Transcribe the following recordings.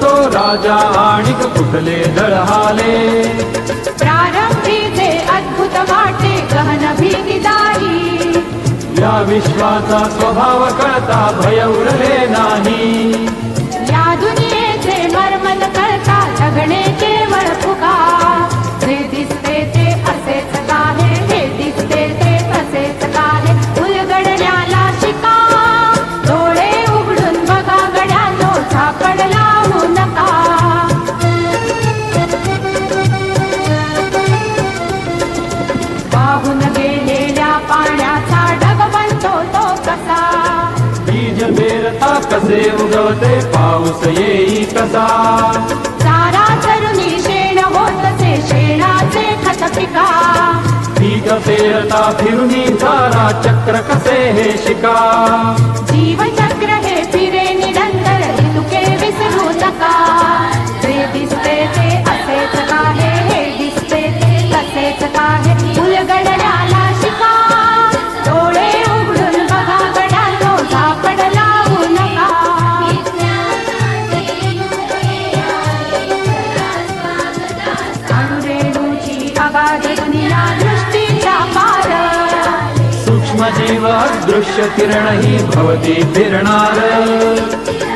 तो राजा आणिक कुठले दळहाले प्रारंभी जे अद्भुत वाटे गहन भीतीदारी या विश्वाचा स्वभाव कळता भय उरले नाही या दुनियेचे मर्मन कळता जगणे केवळ फुका जे दिसते ते असेच काहे हे दिसते ते तसेच काहे उलगडण्याला शिका डोळे उघडून बघा गड्यानो झापड लावू नका वाहून गेलेल्या पाण्याचा ढग बनतो तो कसा बीज पेरता कसे उगवते पाऊस येई कसा चारा चरुणी शेण होतसे शेणाचे खत पिका पीक पेरता फिरुनी चारा चक्र कसे हे शिका जीवचक्र हे फिरे निरंतर ऋतुके विसरू नका जे दिसते ते असेच काहे हे दिसते ते तसेच काहे उलगडण्याला शिका डोळे उघडून बघा गड्यानो झापड लावू नका अणुरेणूची अगाध दुनिया दृष्टीच्या पार सूक्ष्म जीव दृश्य किरण ही भवती फिरणार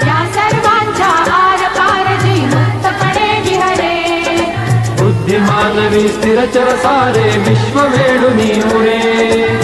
या सर्वांच्या आर पार जी मुक्तपणे विहरे बुद्धिमानवी स्थिरचर सारे विश्व वेडूनी उरे